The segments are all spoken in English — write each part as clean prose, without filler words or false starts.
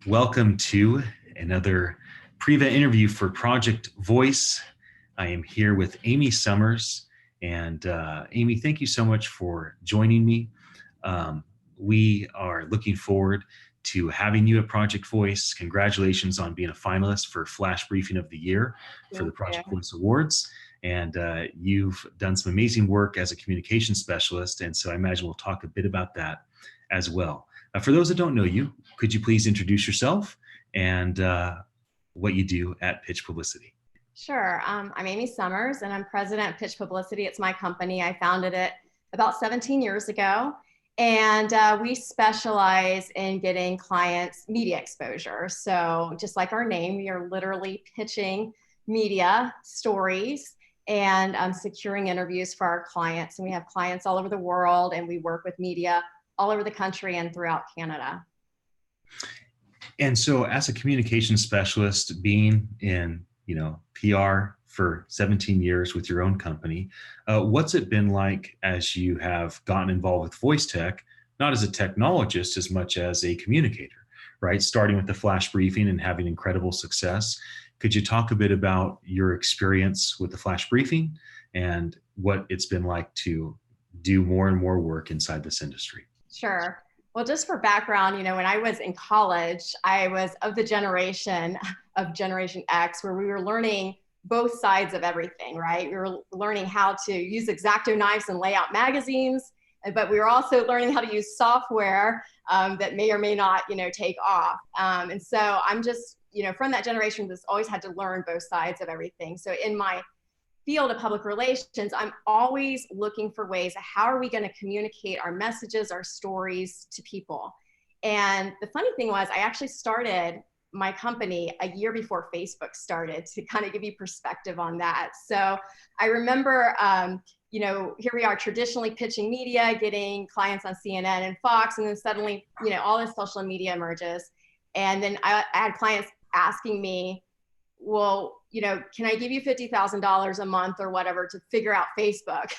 Welcome to another pre-event interview for Project Voice. I am here with Amy Summers. And Amy, thank you so much for joining me. We are looking forward to having you at Project Voice. Congratulations on being a finalist for Flash Briefing of the Year for the Project Voice Awards. And you've done some amazing work as a communication specialist. And so I imagine we'll talk a bit about that as well. For those that don't know you, could you please introduce yourself and what you do at Pitch Publicity? Sure. I'm Amy Summers, and I'm president of Pitch Publicity. It's my company. I founded it about 17 years ago, and we specialize in getting clients media exposure. So just like our name, we are literally pitching media stories and securing interviews for our clients. And we have clients all over the world, and we work with media all over the country and throughout Canada. And so as a communication specialist, being in PR for 17 years with your own company, what's it been like as you have gotten involved with voice tech, not as a technologist as much as a communicator, right? Starting with the flash briefing and having incredible success. Could you talk a bit about your experience with the flash briefing and what it's been like to do more and more work inside this industry? Sure. Well, just for background, when I was in college, I was of the generation of Generation X, where we were learning both sides of everything, right? We were learning how to use X-Acto knives and lay out magazines, but we were also learning how to use software that may or may not, take off. And so I'm just, from that generation that's always had to learn both sides of everything. So in my field of public relations, I'm always looking for ways of how are we going to communicate our messages, our stories to people. And the funny thing was, I actually started my company a year before Facebook started, to kind of give you perspective on that. So I remember, here we are traditionally pitching media, getting clients on CNN and Fox, and then suddenly, all this social media emerges. And then I had clients asking me, well, can I give you $50,000 a month or whatever to figure out Facebook?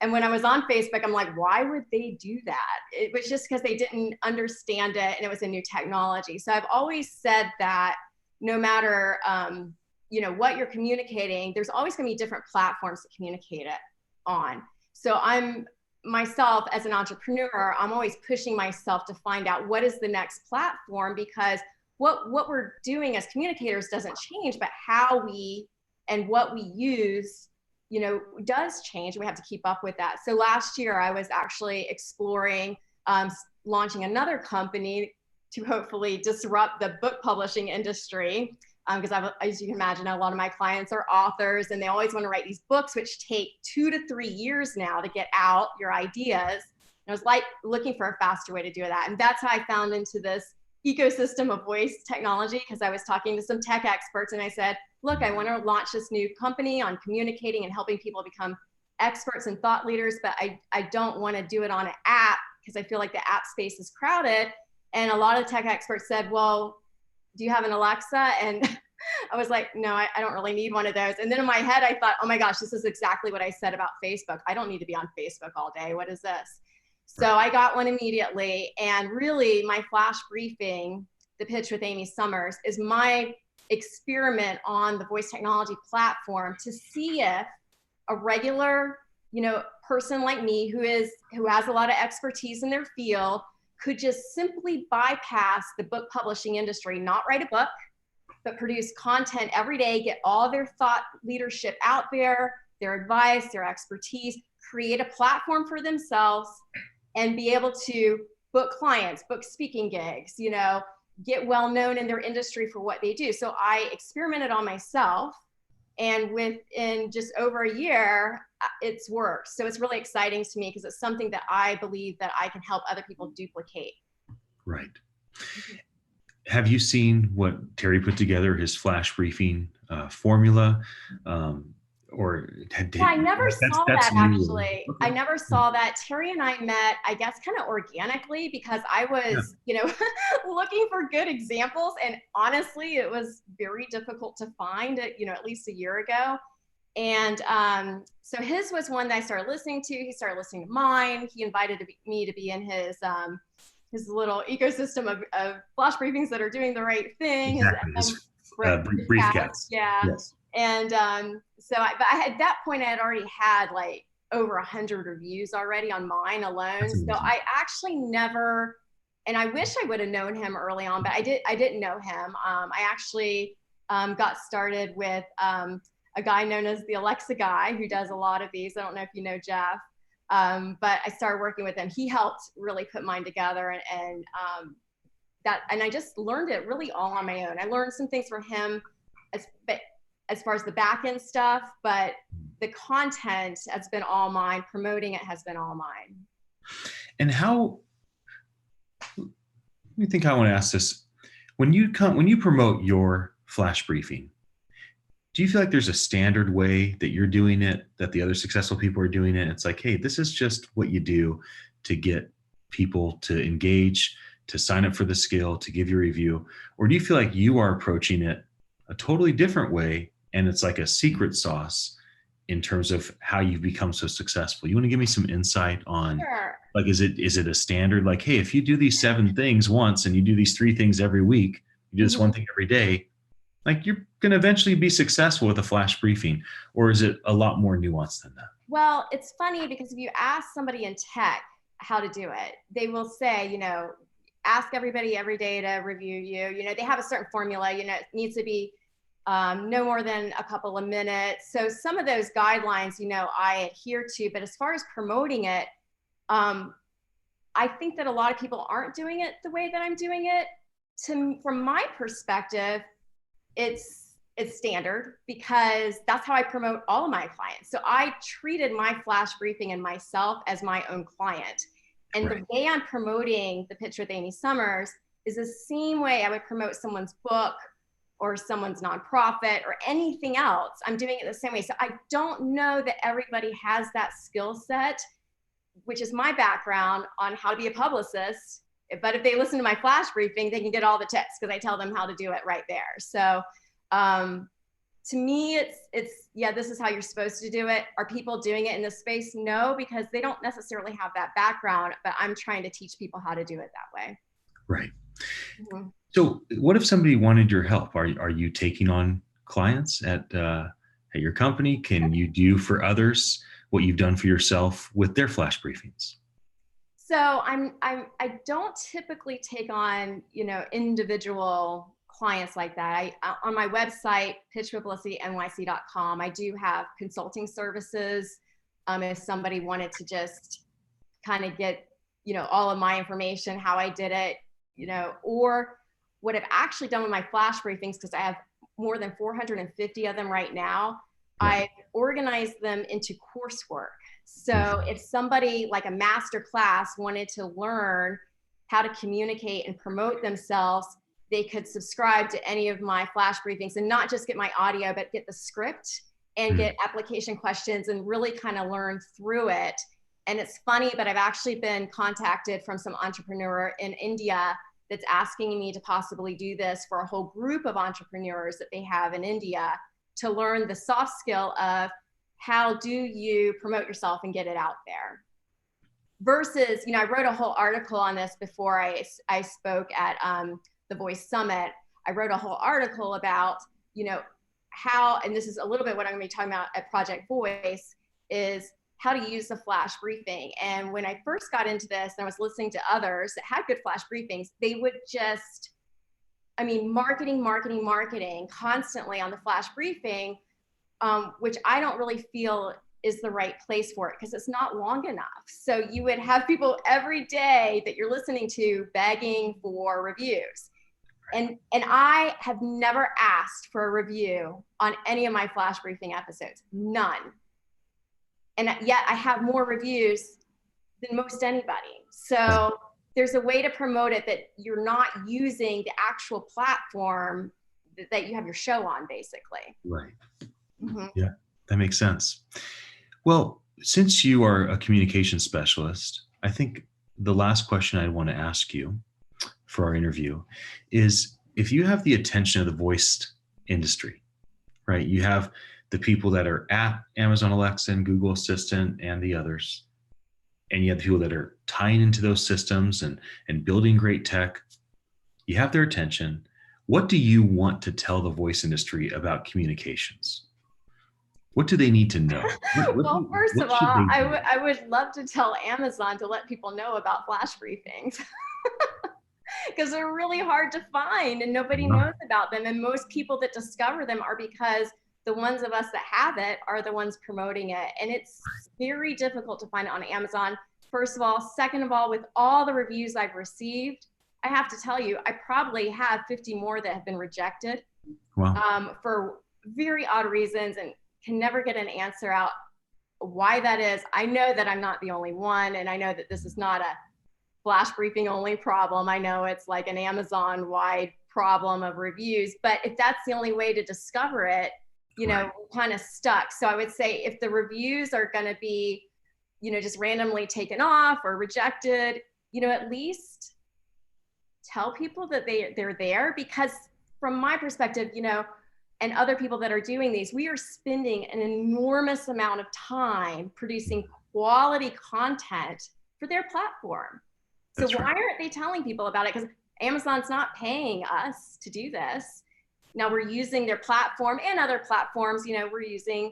And when I was on Facebook, I'm like, why would they do that? It was just because they didn't understand it and it was a new technology. So I've always said that no matter, what you're communicating, there's always going to be different platforms to communicate it on. So I'm myself as an entrepreneur, I'm always pushing myself to find out what is the next platform, because what we're doing as communicators doesn't change, but how we and what we use, does change. We have to keep up with that. So last year I was actually exploring launching another company to hopefully disrupt the book publishing industry. Because as you can imagine, a lot of my clients are authors and they always want to write these books, which take 2 to 3 years now to get out your ideas. And I was like looking for a faster way to do that. And that's how I found into this ecosystem of voice technology, because I was talking to some tech experts and I said, look, I want to launch this new company on communicating and helping people become experts and thought leaders, but I don't want to do it on an app because I feel like the app space is crowded. And a lot of tech experts said, well, do you have an Alexa? And I was like, no, I don't really need one of those. And then in my head, I thought, oh my gosh, this is exactly what I said about Facebook. I don't need to be on Facebook all day. What is this? So I got one immediately, and really my flash briefing, the pitch with Amy Summers, is my experiment on the voice technology platform to see if a regular, person like me who has a lot of expertise in their field could just simply bypass the book publishing industry, not write a book, but produce content every day, get all their thought leadership out there, their advice, their expertise, create a platform for themselves, and be able to book clients, book speaking gigs, get well known in their industry for what they do. So I experimented on myself, and within just over a year, it's worked. So it's really exciting to me because it's something that I believe that I can help other people duplicate. Right. Have you seen what Terry put together, his flash briefing formula? I never saw that actually. I never saw that. Terry and I met, I guess, kind of organically because I was, looking for good examples. And honestly, it was very difficult to find it, at least a year ago. And so his was one that I started listening to. He started listening to mine. He invited me to be in his his little ecosystem of flash briefings that are doing the right thing. Exactly. His Brief cats. yeah. Yes. And but at that point, I had already had like over 100 reviews already on mine alone. So I actually never, and I wish I would have known him early on, but I didn't know him. I actually got started with a guy known as the Alexa guy who does a lot of these. I don't know if you know Jeff, but I started working with him. He helped really put mine together, and I just learned it really all on my own. I learned some things from him as far as the back end stuff, but the content has been all mine. Promoting it has been all mine. And how, let me think how I want to ask this. When you promote your flash briefing, do you feel like there's a standard way that you're doing it, that the other successful people are doing it? It's like, hey, this is just what you do to get people to engage, to sign up for the skill, to give your review? Or do you feel like you are approaching it a totally different way, and it's like a secret sauce in terms of how you've become so successful? You want to give me some insight on, Sure. like, is it a standard, like, hey, if you do these 7 things once and you do these 3 things every week, you do this one thing every day, like, you're going to eventually be successful with a flash briefing? Or is it a lot more nuanced than that? Well, it's funny because if you ask somebody in tech how to do it, they will say, ask everybody every day to review you. They have a certain formula, it needs to be no more than a couple of minutes. So some of those guidelines, I adhere to, but as far as promoting it, I think that a lot of people aren't doing it the way that I'm doing it. From my perspective, it's standard because that's how I promote all of my clients. So I treated my flash briefing and myself as my own client. And the way I'm promoting the Pitch with Amy Summers is the same way I would promote someone's book or someone's nonprofit or anything else. I'm doing it the same way. So I don't know that everybody has that skill set, which is my background on how to be a publicist. But if they listen to my flash briefing, they can get all the tips because I tell them how to do it right there. So to me, it's this is how you're supposed to do it. Are people doing it in this space? No, because they don't necessarily have that background, but I'm trying to teach people how to do it that way. Right. Mm-hmm. So what if somebody wanted your help? Are you taking on clients at your company? Can you do for others what you've done for yourself with their flash briefings? So I don't typically take on, individual clients like that. On my website, pitchpublicitynyc.com, I do have consulting services. If somebody wanted to just kind of get, all of my information, how I did it, or what I've actually done with my flash briefings, because I have more than 450 of them right now, I've organized them into coursework. So if somebody like a master class wanted to learn how to communicate and promote themselves, they could subscribe to any of my flash briefings and not just get my audio, but get the script and get application questions and really kind of learn through it. And it's funny, but I've actually been contacted from some entrepreneur in India that's asking me to possibly do this for a whole group of entrepreneurs that they have in India to learn the soft skill of how do you promote yourself and get it out there. Versus, I wrote a whole article on this before I spoke at the Voice Summit. I wrote a whole article about, how, and this is a little bit what I'm going to be talking about at Project Voice, is how to use the flash briefing. And when I first got into this and I was listening to others that had good flash briefings, they would just, marketing constantly on the flash briefing, which I don't really feel is the right place for it because it's not long enough. So you would have people every day that you're listening to begging for reviews. And I have never asked for a review on any of my flash briefing episodes, none. And yet I have more reviews than most anybody. So there's a way to promote it that you're not using the actual platform that you have your show on, basically. Right. Yeah, that makes sense. Well, since you are a communication specialist, I think the last question I want to ask you for our interview is, if you have the attention of the voice industry, right? You have the people that are at Amazon Alexa and Google Assistant and the others, and you have the people that are tying into those systems and building great tech. You have their attention. What do you want to tell the voice industry about communications? What do they need to know? Well, first of What all, should they do? I would love to tell Amazon to let people know about flash briefings because they're really hard to find and nobody knows about them. And most people that discover them are because the ones of us that have it are the ones promoting it. And it's very difficult to find it on Amazon, first of all. Second of all, with all the reviews I've received, I have to tell you, I probably have 50 more that have been rejected. Wow. For very odd reasons, and can never get an answer out why that is. I know that I'm not the only one, and I know that this is not a flash briefing only problem. I know it's like an Amazon wide problem of reviews, but if that's the only way to discover it, you know, we're kind of stuck. So I would say if the reviews are going to be, you know, just randomly taken off or rejected, you know, at least tell people that they're there, because from my perspective, you know, and other people that are doing these, we are spending an enormous amount of time producing quality content for their platform. So why aren't they telling people about it? Because Amazon's not paying us to do this. Now we're using their platform and other platforms, you know, we're using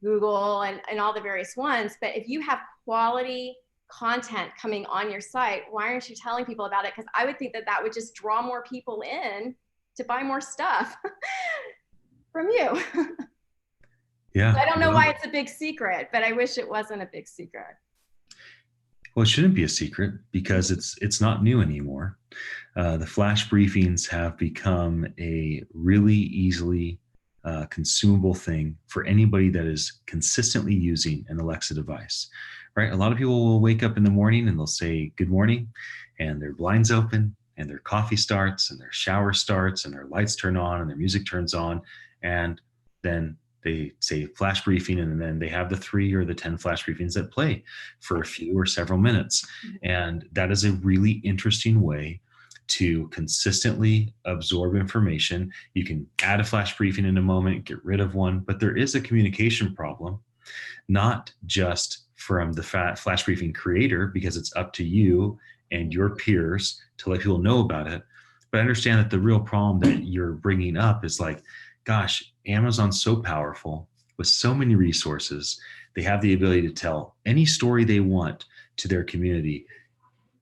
Google and all the various ones. But if you have quality content coming on your site, why aren't you telling people about it? Because I would think that that would just draw more people in to buy more stuff from you. Yeah. So I don't know why it's a big secret, but I wish it wasn't a big secret. Well, it shouldn't be a secret because it's not new anymore. The flash briefings have become a really easily consumable thing for anybody that is consistently using an Alexa device, right? A lot of people will wake up in the morning and they'll say good morning, and their blinds open and their coffee starts and their shower starts and their lights turn on and their music turns on, and then they say flash briefing, and then they have the 3 or the 10 flash briefings that play for a few or several minutes. And that is a really interesting way to consistently absorb information. You can add a flash briefing in a moment, get rid of one, but there is a communication problem, not just from the flash briefing creator, because it's up to you and your peers to let people know about it. But I understand that the real problem that you're bringing up is like, gosh, Amazon's so powerful with so many resources. They have the ability to tell any story they want to their community.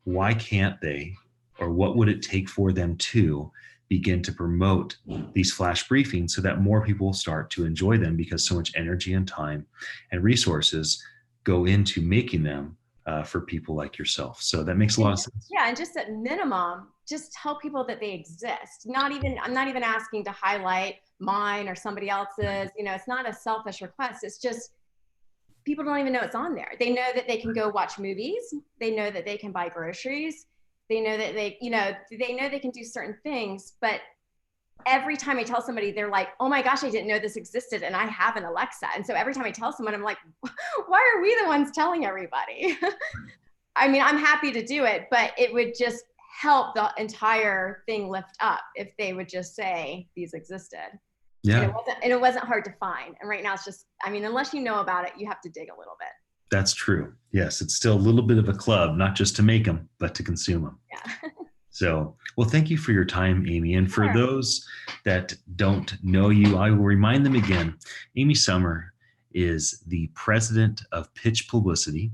Why can't they, or what would it take for them to begin to promote these flash briefings so that more people will start to enjoy them, because so much energy and time and resources go into making them for people like yourself. So that makes a lot of sense. Yeah, and just at minimum, just tell people that they exist. I'm not even asking to highlight mine or somebody else's. You know, it's not a selfish request. It's just people don't even know it's on there. They know that they can go watch movies. They know that they can buy groceries. They know that they know they can do certain things. But every time I tell somebody, they're like, oh my gosh, I didn't know this existed, and I have an Alexa. And so every time I tell someone, I'm like, why are we the ones telling everybody? I mean, I'm happy to do it, but it would just help the entire thing lift up if they would just say these existed. Yeah. And it wasn't hard to find. And right now it's just, I mean, unless you know about it, you have to dig a little bit. That's true. Yes, it's still a little bit of a club, not just to make them, but to consume them. Yeah. So, well, thank you for your time, Amy. And for those that don't know you, I will remind them again. Amy Summer is the president of Pitch Publicity,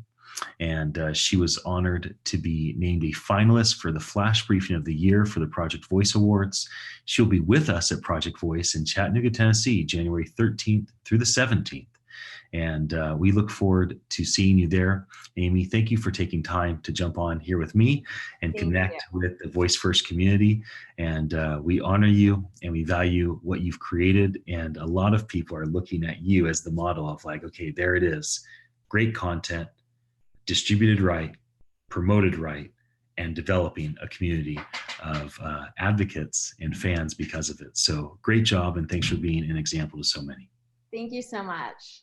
and she was honored to be named a finalist for the Flash Briefing of the Year for the Project Voice Awards. She'll be with us at Project Voice in Chattanooga, Tennessee, January 13th through the 17th. And we look forward to seeing you there. Amy, thank you for taking time to jump on here with me and connect with the Voice First community. And we honor you and we value what you've created. And a lot of people are looking at you as the model of like, okay, there it is. Great content, distributed right, promoted right, and developing a community of advocates and fans because of it. So great job. And thanks for being an example to so many. Thank you so much.